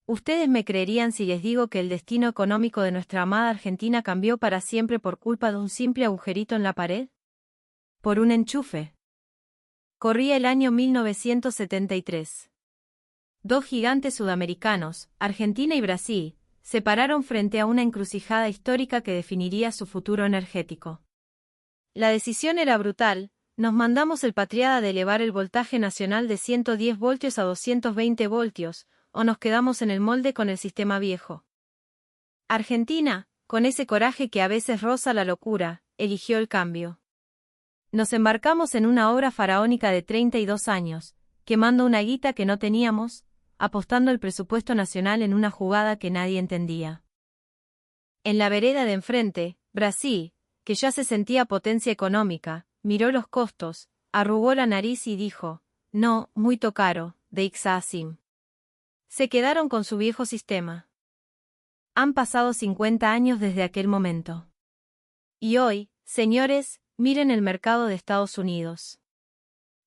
¿Ustedes me creerían si les digo que el destino económico de nuestra amada Argentina cambió para siempre por culpa de un simple agujerito en la pared? Por un enchufe. Corría el año 1973. Dos gigantes sudamericanos, Argentina y Brasil, se pararon frente a una encrucijada histórica que definiría su futuro energético. La decisión era brutal: nos mandamos el patriada de elevar el voltaje nacional de 110 voltios a 220 voltios, o nos quedamos en el molde con el sistema viejo. Argentina, con ese coraje que a veces roza la locura, eligió el cambio. Nos embarcamos en una obra faraónica de 32 años, quemando una guita que no teníamos, apostando el presupuesto nacional en una jugada que nadie entendía. En la vereda de enfrente, Brasil, que ya se sentía potencia económica, miró los costos, arrugó la nariz y dijo: no, muy caro, de Ixasim. Se quedaron con su viejo sistema. Han pasado 50 años desde aquel momento. Y hoy, señores, miren el mercado de Estados Unidos.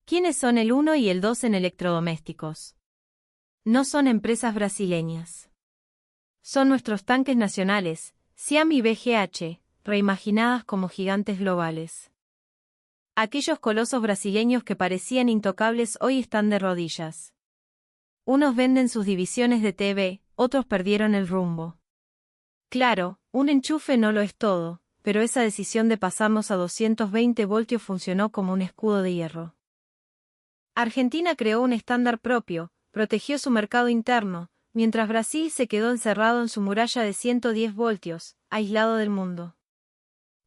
¿Quiénes son el 1 y el 2 en electrodomésticos? No son empresas brasileñas. Son nuestros tanques nacionales, Siam y BGH, reimaginadas como gigantes globales. Aquellos colosos brasileños que parecían intocables hoy están de rodillas. Unos venden sus divisiones de TV, otros perdieron el rumbo. Claro, un enchufe no lo es todo, pero esa decisión de pasarnos a 220 voltios funcionó como un escudo de hierro. Argentina creó un estándar propio, protegió su mercado interno, mientras Brasil se quedó encerrado en su muralla de 110 voltios, aislado del mundo.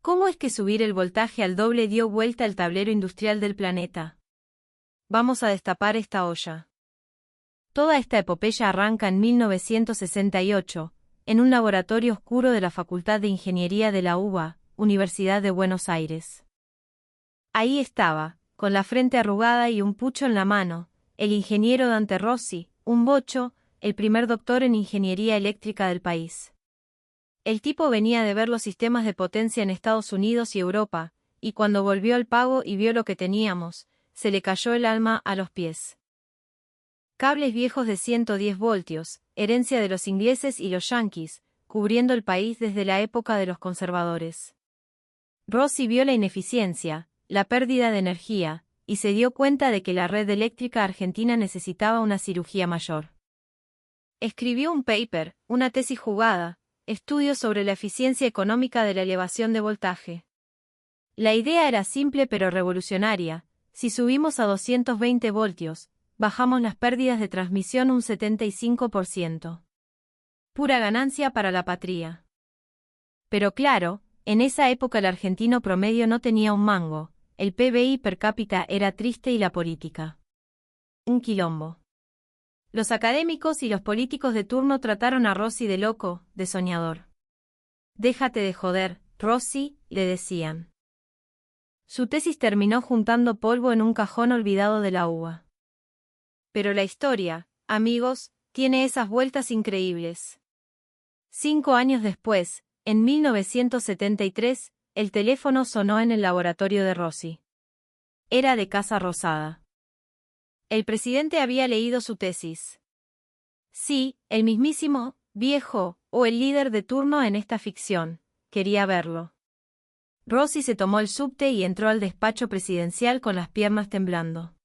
¿Cómo es que subir el voltaje al doble dio vuelta al tablero industrial del planeta? Vamos a destapar esta olla. Toda esta epopeya arranca en 1968, en un laboratorio oscuro de la Facultad de Ingeniería de la UBA, Universidad de Buenos Aires. Ahí estaba, con la frente arrugada y un pucho en la mano, el ingeniero Dante Rossi, un bocho, el primer doctor en ingeniería eléctrica del país. El tipo venía de ver los sistemas de potencia en Estados Unidos y Europa, y cuando volvió al pago y vio lo que teníamos, se le cayó el alma a los pies. Cables viejos de 110 voltios, herencia de los ingleses y los yanquis, cubriendo el país desde la época de los conservadores. Rossi vio la ineficiencia, la pérdida de energía, y se dio cuenta de que la red eléctrica argentina necesitaba una cirugía mayor. Escribió un paper, una tesis jugada, estudio sobre la eficiencia económica de la elevación de voltaje. La idea era simple pero revolucionaria: si subimos a 220 voltios, bajamos las pérdidas de transmisión un 75%. Pura ganancia para la patria. Pero claro, en esa época el argentino promedio no tenía un mango, el PBI per cápita era triste y la política un quilombo. Los académicos y los políticos de turno trataron a Rossi de loco, de soñador. Déjate de joder, Rossi, le decían. Su tesis terminó juntando polvo en un cajón olvidado de la UBA. Pero la historia, amigos, tiene esas vueltas increíbles. 5 años después, en 1973, el teléfono sonó en el laboratorio de Rossi. Era de Casa Rosada. El presidente había leído su tesis. Sí, el mismísimo, viejo, o el líder de turno en esta ficción, quería verlo. Rossi se tomó el subte y entró al despacho presidencial con las piernas temblando.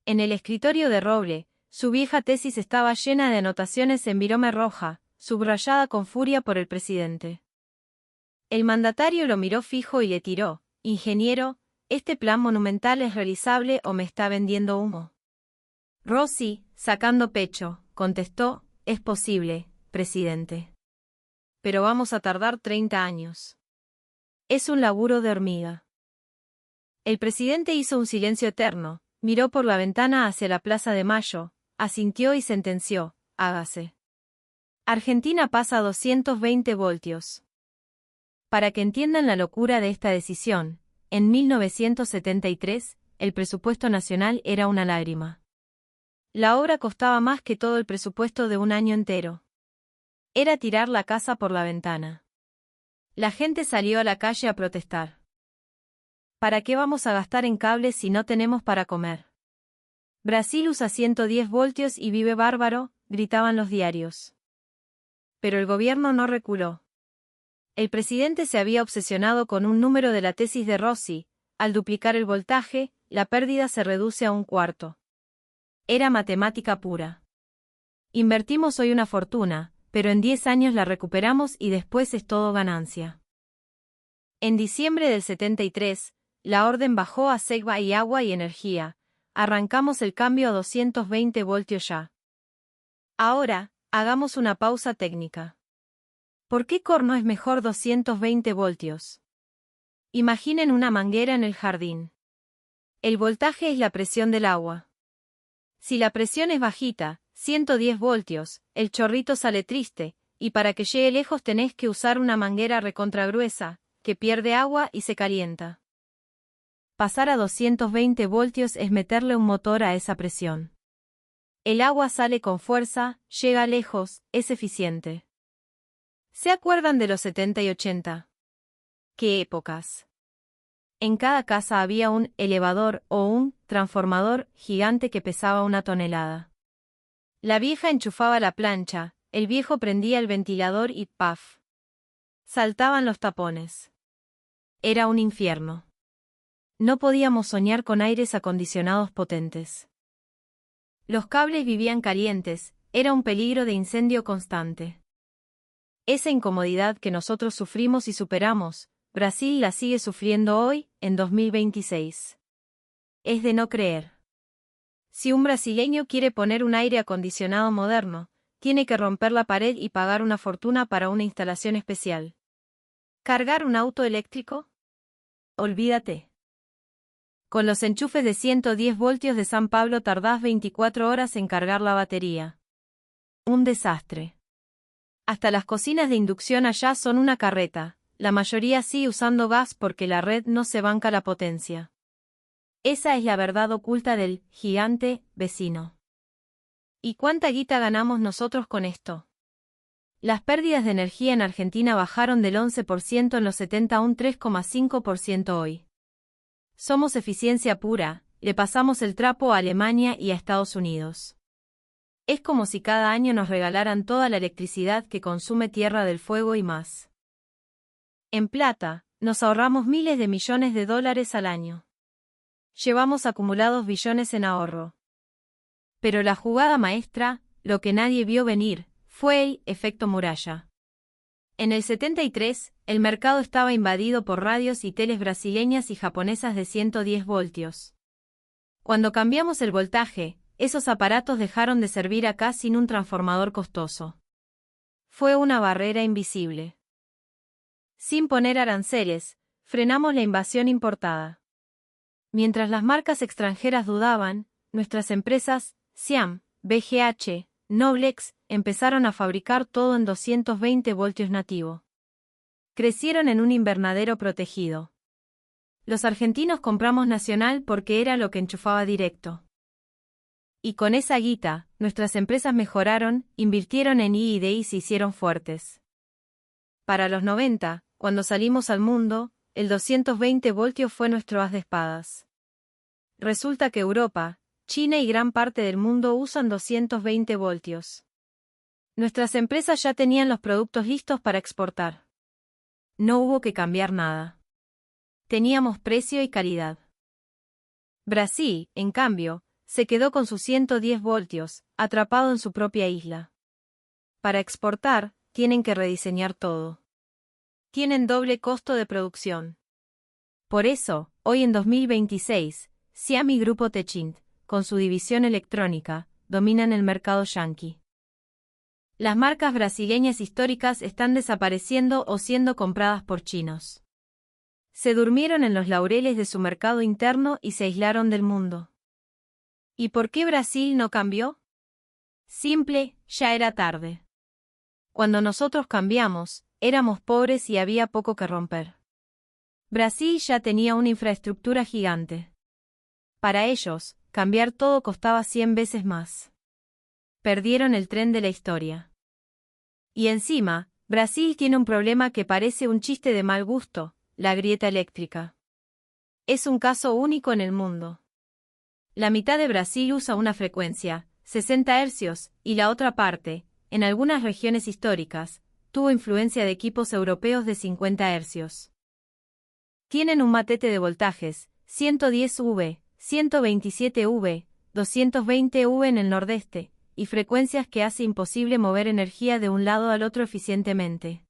En el escritorio de roble, su vieja tesis estaba llena de anotaciones en virome roja, subrayada con furia por el presidente. El mandatario lo miró fijo y le tiró: ingeniero, ¿este plan monumental es realizable o me está vendiendo humo? Rossi, sacando pecho, contestó: es posible, presidente. Pero vamos a tardar 30 años. Es un laburo de hormiga. El presidente hizo un silencio eterno, miró por la ventana hacia la Plaza de Mayo, asintió y sentenció: hágase. Argentina pasa a 220 voltios. Para que entiendan la locura de esta decisión, en 1973, el presupuesto nacional era una lágrima. La obra costaba más que todo el presupuesto de un año entero. Era tirar la casa por la ventana. La gente salió a la calle a protestar. ¿Para qué vamos a gastar en cables si no tenemos para comer? Brasil usa 110 voltios y vive bárbaro, gritaban los diarios. Pero el gobierno no reculó. El presidente se había obsesionado con un número de la tesis de Rossi: al duplicar el voltaje, la pérdida se reduce a un cuarto. Era matemática pura. Invertimos hoy una fortuna, pero en 10 años la recuperamos y después es todo ganancia. En diciembre del 73, la orden bajó a Segba y agua y energía. Arrancamos el cambio a 220 voltios ya. Ahora, hagamos una pausa técnica. ¿Por qué corno es mejor 220 voltios? Imaginen una manguera en el jardín. El voltaje es la presión del agua. Si la presión es bajita, 110 voltios, el chorrito sale triste, y para que llegue lejos tenés que usar una manguera recontragruesa, que pierde agua y se calienta. Pasar a 220 voltios es meterle un motor a esa presión. El agua sale con fuerza, llega lejos, es eficiente. ¿Se acuerdan de los 70 y 80? ¡Qué épocas! En cada casa había un elevador o un transformador gigante que pesaba 1 tonelada. La vieja enchufaba la plancha, el viejo prendía el ventilador y ¡paf! Saltaban los tapones. Era un infierno. No podíamos soñar con aires acondicionados potentes. Los cables vivían calientes, era un peligro de incendio constante. Esa incomodidad que nosotros sufrimos y superamos, Brasil la sigue sufriendo hoy, en 2026. Es de no creer. Si un brasileño quiere poner un aire acondicionado moderno, tiene que romper la pared y pagar una fortuna para una instalación especial. ¿Cargar un auto eléctrico? Olvídate. Con los enchufes de 110 voltios de San Pablo tardás 24 horas en cargar la batería. Un desastre. Hasta las cocinas de inducción allá son una carreta, la mayoría sigue usando gas porque la red no se banca la potencia. Esa es la verdad oculta del gigante vecino. ¿Y cuánta guita ganamos nosotros con esto? Las pérdidas de energía en Argentina bajaron del 11% en los 70 a un 3,5% hoy. Somos eficiencia pura, le pasamos el trapo a Alemania y a Estados Unidos. Es como si cada año nos regalaran toda la electricidad que consume Tierra del Fuego y más. En plata, nos ahorramos miles de millones de dólares al año. Llevamos acumulados billones en ahorro. Pero la jugada maestra, lo que nadie vio venir, fue el efecto muralla. En el 73, el mercado estaba invadido por radios y teles brasileñas y japonesas de 110 voltios. Cuando cambiamos el voltaje, esos aparatos dejaron de servir acá sin un transformador costoso. Fue una barrera invisible. Sin poner aranceles, frenamos la invasión importada. Mientras las marcas extranjeras dudaban, nuestras empresas, Siam, BGH, Noblex, empezaron a fabricar todo en 220 voltios nativo. Crecieron en un invernadero protegido. Los argentinos compramos Nacional porque era lo que enchufaba directo. Y con esa guita, nuestras empresas mejoraron, invirtieron en I+D y se hicieron fuertes. Para los 90, cuando salimos al mundo, el 220 voltios fue nuestro as de espadas. Resulta que Europa, China y gran parte del mundo usan 220 voltios. Nuestras empresas ya tenían los productos listos para exportar. No hubo que cambiar nada. Teníamos precio y calidad. Brasil, en cambio, se quedó con sus 110 voltios, atrapado en su propia isla. Para exportar, tienen que rediseñar todo. Tienen doble costo de producción. Por eso, hoy en 2026, Siam y Grupo Techint, con su división electrónica, dominan el mercado yanqui. Las marcas brasileñas históricas están desapareciendo o siendo compradas por chinos. Se durmieron en los laureles de su mercado interno y se aislaron del mundo. ¿Y por qué Brasil no cambió? Simple, ya era tarde. Cuando nosotros cambiamos, éramos pobres y había poco que romper. Brasil ya tenía una infraestructura gigante. Para ellos, cambiar todo costaba 100 veces más. Perdieron el tren de la historia. Y encima, Brasil tiene un problema que parece un chiste de mal gusto, la grieta eléctrica. Es un caso único en el mundo. La mitad de Brasil usa una frecuencia, 60 hercios, y la otra parte, en algunas regiones históricas, tuvo influencia de equipos europeos de 50 hercios. Tienen un matete de voltajes, 110 V, 127 V, 220 V en el nordeste, y frecuencias que hace imposible mover energía de un lado al otro eficientemente.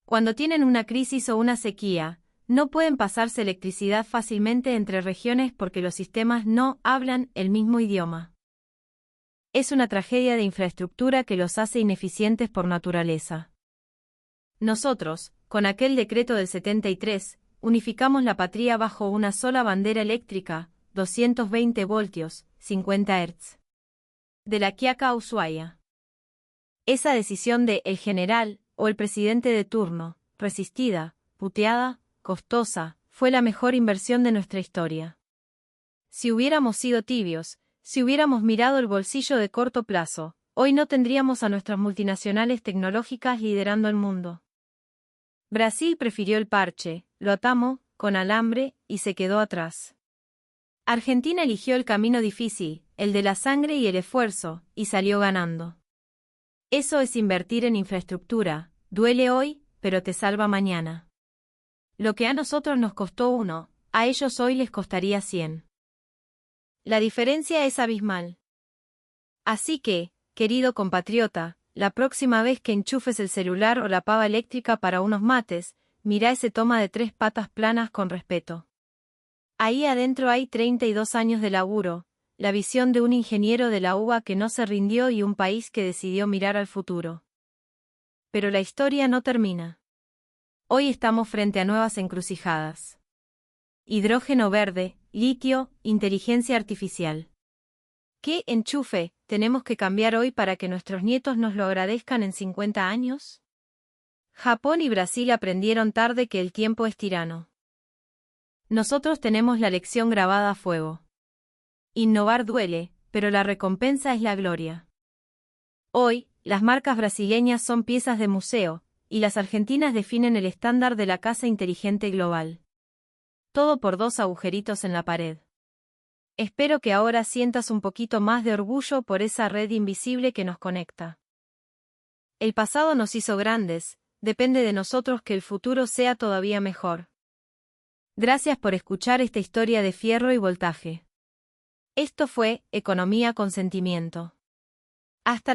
Cuando tienen una crisis o una sequía, no pueden pasarse electricidad fácilmente entre regiones porque los sistemas no hablan el mismo idioma. Es una tragedia de infraestructura que los hace ineficientes por naturaleza. Nosotros, con aquel decreto del 73, unificamos la patria bajo una sola bandera eléctrica, 220 voltios, 50 Hz. De la Quiaca a Ushuaia. Esa decisión de el general, o el presidente de turno, resistida, puteada, costosa, fue la mejor inversión de nuestra historia. Si hubiéramos sido tibios, si hubiéramos mirado el bolsillo de corto plazo, hoy no tendríamos a nuestras multinacionales tecnológicas liderando el mundo. Brasil prefirió el parche, lo atamos, con alambre, y se quedó atrás. Argentina eligió el camino difícil, el de la sangre y el esfuerzo, y salió ganando. Eso es invertir en infraestructura, duele hoy, pero te salva mañana. Lo que a nosotros nos costó 1, a ellos hoy les costaría 100. La diferencia es abismal. Así que, querido compatriota, la próxima vez que enchufes el celular o la pava eléctrica para unos mates, mira ese toma de 3 patas planas con respeto. Ahí adentro hay 32 años de laburo, la visión de un ingeniero de la UBA que no se rindió y un país que decidió mirar al futuro. Pero la historia no termina. Hoy estamos frente a nuevas encrucijadas. Hidrógeno verde, litio, inteligencia artificial. ¿Qué enchufe tenemos que cambiar hoy para que nuestros nietos nos lo agradezcan en 50 años? Japón y Brasil aprendieron tarde que el tiempo es tirano. Nosotros tenemos la lección grabada a fuego. Innovar duele, pero la recompensa es la gloria. Hoy, las marcas brasileñas son piezas de museo, y las argentinas definen el estándar de la casa inteligente global. Todo por 2 agujeritos en la pared. Espero que ahora sientas un poquito más de orgullo por esa red invisible que nos conecta. El pasado nos hizo grandes, depende de nosotros que el futuro sea todavía mejor. Gracias por escuchar esta historia de fierro y voltaje. Esto fue Economía con Sentimiento. Hasta la